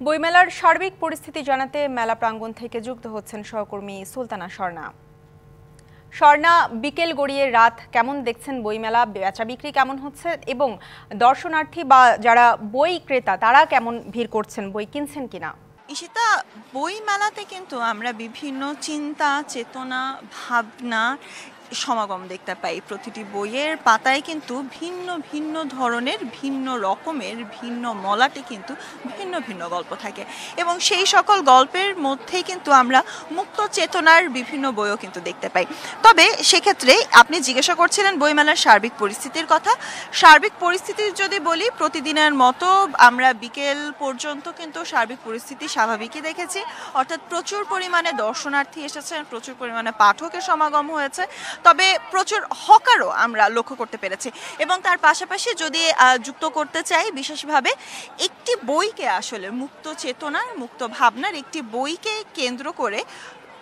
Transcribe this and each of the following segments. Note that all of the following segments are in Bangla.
বইমেলার সার্বিক পরিস্থিতি জানাতে মেলা প্রাঙ্গণ থেকে যুক্ত হচ্ছেন সহকর্মী সুলতানা স্বর্ণা। স্বর্ণা, বিকেল গড়িয়ে রাত কেমন দেখছেন বইমেলা, বেচা বিক্রি কেমন হচ্ছে এবং দর্শনার্থী বা যারা বই ক্রেতা তারা কেমন ভিড় করছেন, বই কিনছেন কিনা? ঈশিতা, বই মেলাতে কিন্তু আমরা বিভিন্ন চিন্তা, চেতনা, ভাবনা সমাগম দেখতে পাই। প্রতিটি বইয়ের পাতায় কিন্তু ভিন্ন ভিন্ন ধরনের, ভিন্ন রকমের, ভিন্ন মলাটে কিন্তু ভিন্ন ভিন্ন গল্প থাকে এবং সেই সকল গল্পের মধ্যেই কিন্তু আমরা মুক্ত চেতনার বিভিন্ন বইও কিন্তু দেখতে পাই। তবে সেক্ষেত্রে আপনি জিজ্ঞাসা করছিলেন বইমেলার সার্বিক পরিস্থিতির কথা। সার্বিক পরিস্থিতি যদি বলি, প্রতিদিনের মতো আমরা বিকেল পর্যন্ত কিন্তু সার্বিক পরিস্থিতি স্বাভাবিকই দেখেছি, অর্থাৎ প্রচুর পরিমাণে দর্শনার্থী এসেছেন, প্রচুর পরিমাণে পাঠকের সমাগম হয়েছে, তবে প্রচুর হকারও আমরা লক্ষ্য করতে পেরেছি। এবং তার পাশাপাশি যদি যুক্ত করতে চাই বিশেষভাবে, একটি বইকে আসলে মুক্ত চেতনার, মুক্ত ভাবনার একটি বইকে কেন্দ্র করে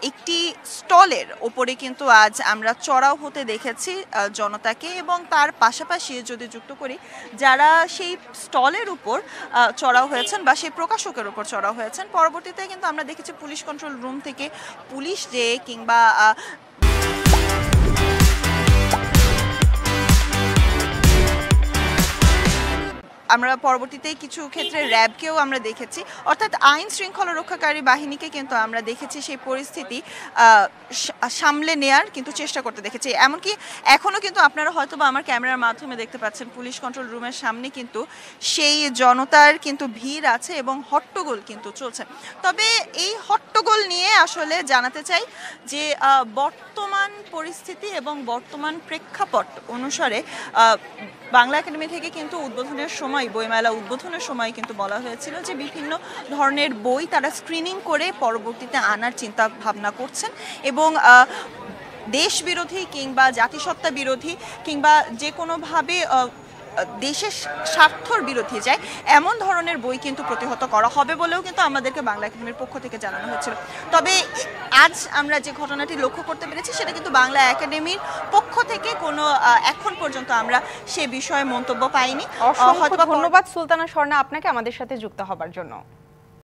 একটি স্টলের ওপরে কিন্তু আজ আমরা চড়াও হতে দেখেছি জনতাকে। এবং তার পাশাপাশি যদি যুক্ত করি, যারা সেই স্টলের উপর চড়াও হয়েছেন বা সেই প্রকাশকের উপর চড়াও হয়েছেন, পরবর্তীতে কিন্তু আমরা দেখেছি পুলিশ কন্ট্রোল রুম থেকে পুলিশ যে কিংবা আমরা পরবর্তীতে কিছু ক্ষেত্রে র্যাবকেও আমরা দেখেছি, অর্থাৎ আইন শৃঙ্খলা রক্ষাকারী বাহিনীকে কিন্তু আমরা দেখেছি সেই পরিস্থিতি সামলে নেয়ার কিন্তু চেষ্টা করতে দেখেছি। এমনকি এখনও কিন্তু আপনারা হয়তো বা আমার ক্যামেরার মাধ্যমে দেখতে পাচ্ছেন, পুলিশ কন্ট্রোল রুমের সামনে কিন্তু সেই জনতার কিন্তু ভিড় আছে এবং হট্টগোল কিন্তু চলছে। তবে এই হট্টগোল নিয়ে আসলে জানাতে চাই যে বর্তমান পরিস্থিতি এবং বর্তমান প্রেক্ষাপট অনুসারে বাংলা একাডেমি থেকে কিন্তু উদ্বোধনের সময়, বইমেলা উদ্বোধনের সময় কিন্তু বলা হয়েছিল যে বিভিন্ন ধরনের বই তারা স্ক্রিনিং করে পরবর্তীতে আনার চিন্তা ভাবনা করছেন এবং দেশ বিরোধী কিংবা জাতিসত্তা বিরোধী কিংবা যে কোনোভাবে দেশের স্বার্থর বিরোধী যায় এমন ধরনের বই কিন্তু প্রতিহত করা হবে বলেও কিন্তু আমাদেরকে বাংলা একাডেমির পক্ষ থেকে জানানো হয়েছিল। তবে আজ আমরা যে ঘটনাটি লক্ষ্য করতে পেরেছি সেটা কিন্তু বাংলা একাডেমির পক্ষ থেকে কোনো এখন পর্যন্ত আমরা সে বিষয়ে মন্তব্য পাইনি। অসংখ্য ধন্যবাদ সুলতানা স্বর্ণা আপনাকে আমাদের সাথে যুক্ত হবার জন্য।